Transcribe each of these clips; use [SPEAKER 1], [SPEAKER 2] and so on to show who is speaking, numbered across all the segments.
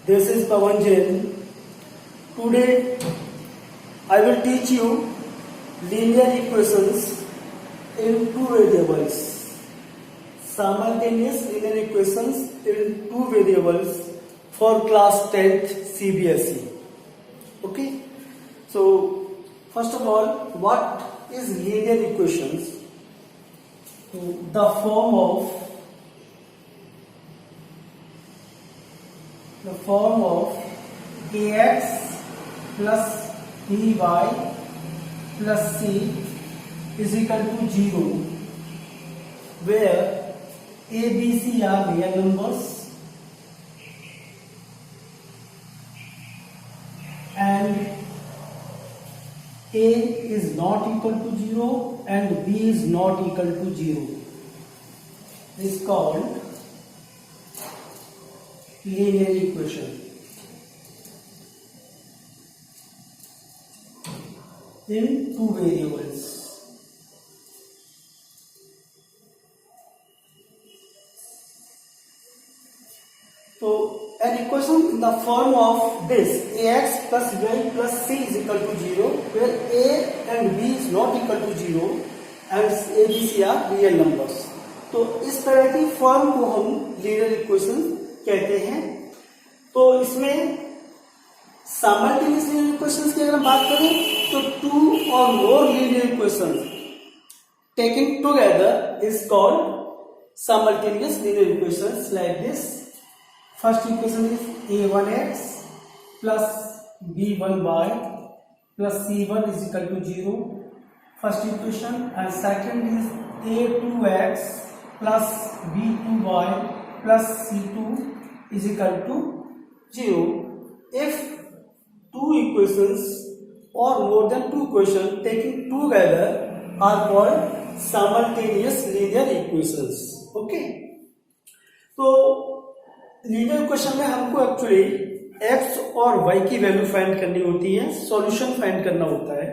[SPEAKER 1] This is Pawan Jain. Today I will teach you linear equations in two variables. Simultaneous linear equations in two variables for class 10th CBSE. Okay. So first of all, what is linear equations? The form of ax plus by plus c is equal to 0, where a, b, c are real numbers and a is not equal to 0 and b is not equal to 0. This is called linear equation in two variables. So an equation in the form of this ax plus y plus c is equal to 0, where a and b is not equal to 0 and a, b, c are real numbers. तो इस तरह की form को हम linear equation कहते हैं. तो इसमें साइमल्टेनियस लीनियर इक्वेशंस की अगर हम बात करें तो two or more linear equations taking together is called simultaneous linear equations like this. First equation is a1x plus b1y plus c1 is equal to 0. First equation, and second is a2x plus b2y plus c2 is equal to 0. If two equations or more than two equations taken together are called simultaneous linear equations. Okay. तो linear equation में हमको actually x और y की value find करनी होती है, solution find करना होता है.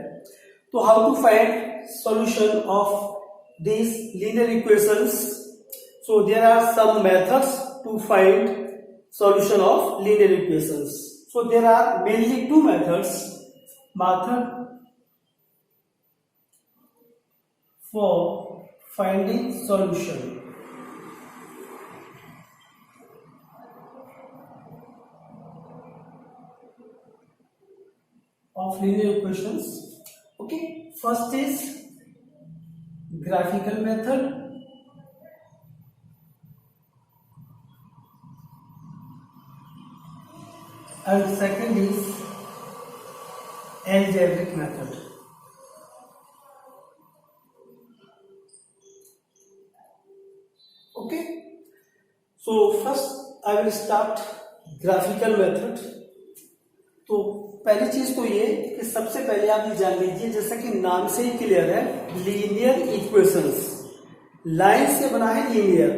[SPEAKER 1] तो how to find solution of this linear equations? So there are some methods to find solution of linear equations. So there are mainly two methods. Method for finding solution of linear equations. Okay, first is graphical method, and second is algebraic method. Okay, so first I will start graphical method. तो पहली चीज तो ये कि सबसे पहले आप ये जान लीजिए, जैसा कि नाम से ही क्लियर है, लीनियर इक्वेशंस लाइन से बना है लीनियर.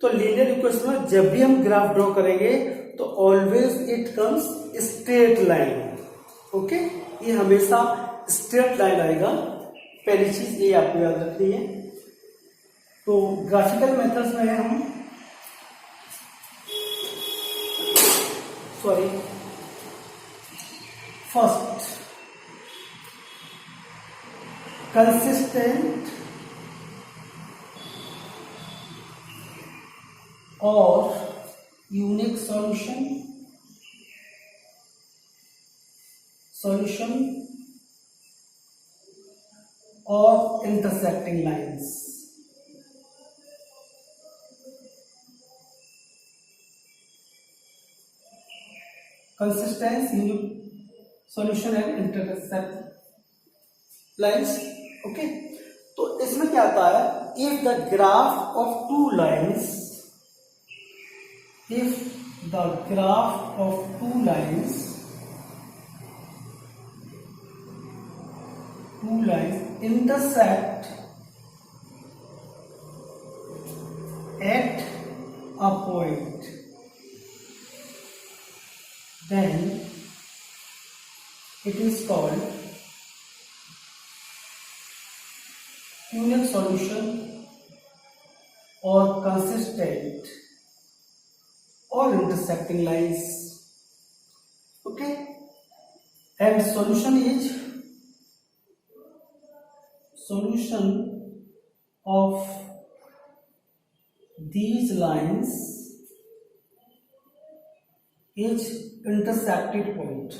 [SPEAKER 1] तो लीनियर इक्वेशन में जब भी हम ग्राफ ड्रॉ करेंगे तो always it comes straight line. Okay, ये हमेशा स्ट्रेट लाइन आएगा. पहली चीज ये आपको याद रखनी है. तो ग्राफिकल मेथड्स में हम First, consistent or unique solution or intersecting lines. Consistency, unique solution and intersect lines. Okay, तो इसमें क्या आता है? If the graph of two lines intersect at a point, then it is called unique solution or consistent or intersecting lines. and solution of these lines is intersecting point.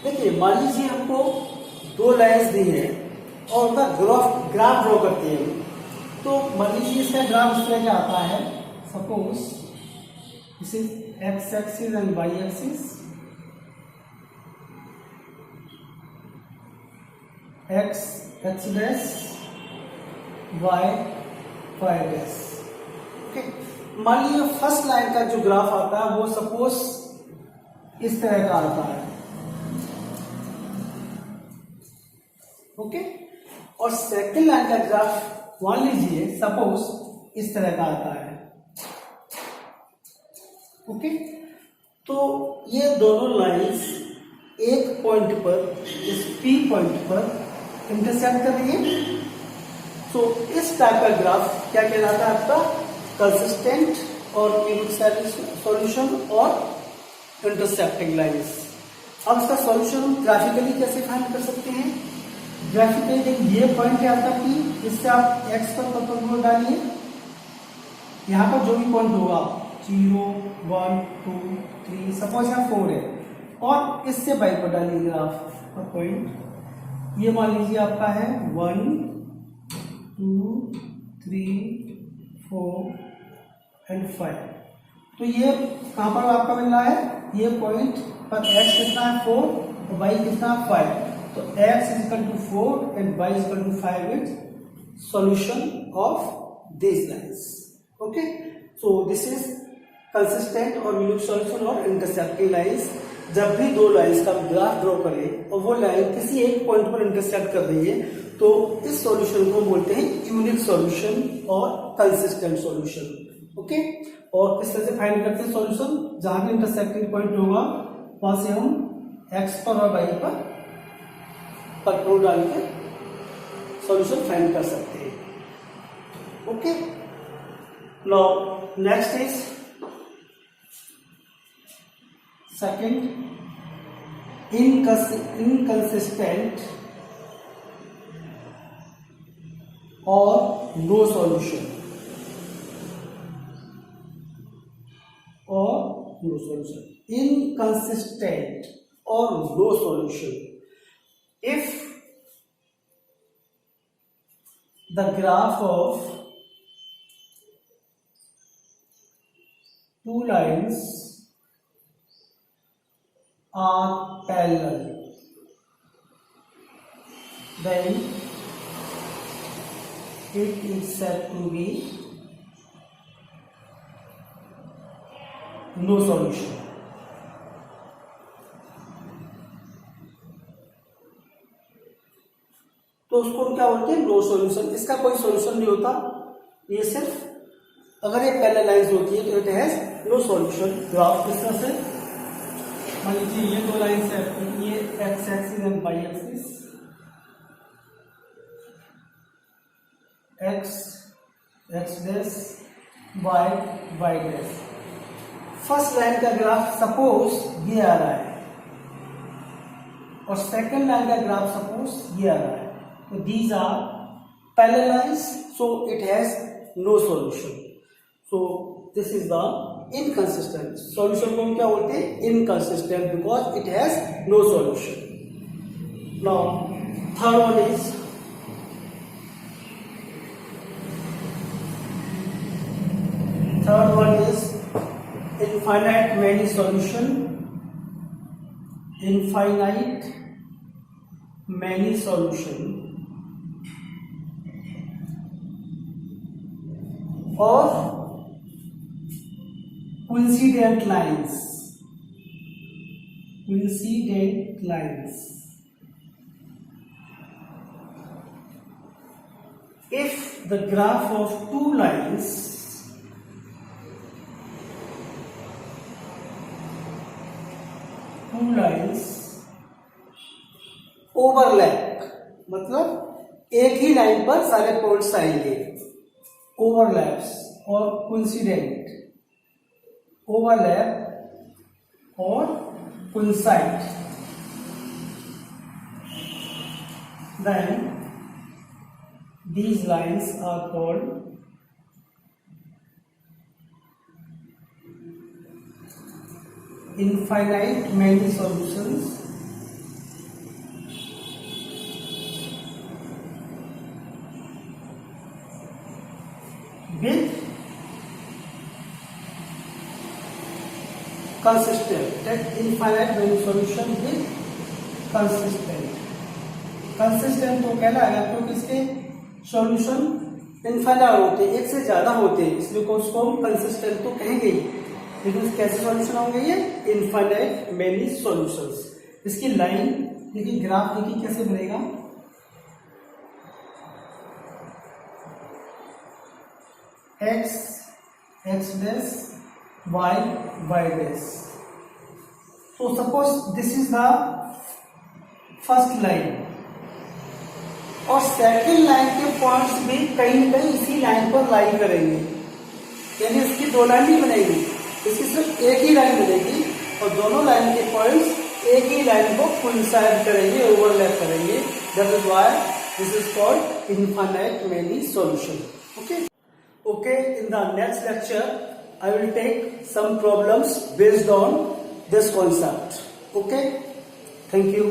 [SPEAKER 1] देखिए, मान लीजिए हमको दो लाइंस दी है और उनका ग्राफ ड्रॉ करते हैं, तो मान लीजिए इसका ग्राफ इस तरह का आता है. Suppose this is X axis and Y axis. X dash, Y dash. Okay, मान लीजिए फर्स्ट लाइन का जो ग्राफ आता है वो सपोज इस तरह का आता है. ओके, और सेकंड लाइन का ग्राफ मान लीजिए सपोज इस तरह का आता है. ओके, तो ये दोनों लाइंस एक पॉइंट पर, इस पी पॉइंट पर इंटरसेक्ट कर रही है. तो इस टाइप का ग्राफ क्या कहलाता है? आपका कंसिस्टेंट और सॉल्यूशन और इंटरसेक्टिंग लाइंस. अब इसका सॉल्यूशन ग्राफिकली कैसे फाइंड कर सकते हैं? ग्राफिकली देखिए, ये पॉइंट है आपका पी, इससे आप एक्स पर परपेंडिकुलर डालिए. यहाँ पर जो भी पॉइंट होगा 0, 1, 2, 3, सपोज यहाँ 4 है, और इससे वाई पर डालिए ग्राफ का पॉइंट. ये मान लीजिए आपका है 1, 2, 3, 4 एंड 5. तो ये कहाँ पर आपका मिल रहा है? ये पॉइंट पर एक्स कितना है 4 और वाई कितना है 5. तो x is equal to 4 and y is equal to 5 is solution of these lines. Okay, so this is consistent or unique solution or intersecting lines. जब भी दो लाइंस का ग्राफ ड्रॉ करें और वो लाइन किसी एक पॉइंट पर इंटरसेक्ट कर रही है, तो इस सॉल्यूशन को बोलते हैं यूनिक सॉल्यूशन और कंसिस्टेंट सॉल्यूशन. ओके, और किस तरह से फाइंड करते हैं सॉल्यूशन? जहां भी इंटरसेक्टिंग पॉइंट होगा वहां से हम x पर और y पर परपेंडिकुलर डाल के सॉल्यूशन फाइंड कर सकते हैं. Okay, now next is second, inconsistent or no solution. Inconsistent or no solution. If the graph of two lines are parallel, then it is said to be no solution. तो उसको क्या बोलते हैं? No solution. इसका कोई solution नहीं होता. ये सिर्फ अगर ये पैरेलल लाइंस होती है तो it has no solution. Graph किस तरह से? मान लीजिए ये दो लाइंस है, ये X axis and Y axis. X dash, Y dash. First line का ग्राफ सपोज ये आ रहा है और सेकंड लाइन का ग्राफ सपोज ये आ रहा है. So these are parallel lines, so it has no solution. So this is the inconsistent solution. को हम क्या बोलते हैं? Inconsistent, because it has no solution. Now third one is infinite many solution. Infinite many solution or coincident lines. If the graph of two lines overlap, मतलब एक ही line पर सारे points आएंगे. Overlaps or coincident, overlap or coincide, then these lines are called infinite many solutions with consistent, that infinite many solution with consistent तो कहलाएगा क्योंकि इसके solution infinite होते हैं, एक से ज्यादा होते हैं, इसलिए उसको हम कंसिस्टेंट तो कहेंगे ही, लेकिन कैसे सॉल्यूशन होंगे ये इनफाइनाइट मेनी सॉल्यूशंस। इसकी लाइन देखिए, ग्राफ देखिए कैसे बनेगा, x डैश y डैश। तो suppose this is the first line और सेकंड लाइन के पॉइंट्स भी कहीं न कहीं इसी लाइन पर लाई करेंगे, यानी इसकी दो लाइन नहीं बनेगी, इसकी सिर्फ एक ही लाइन बनेगी और दोनों लाइन के पॉइंट्स एक ही लाइन को कोइंसाइड करेंगे, ओवरलैप करेंगे। That is why this is called infinite many solution. Okay, in the next lecture, I will take some problems based on this concept. Okay, thank you.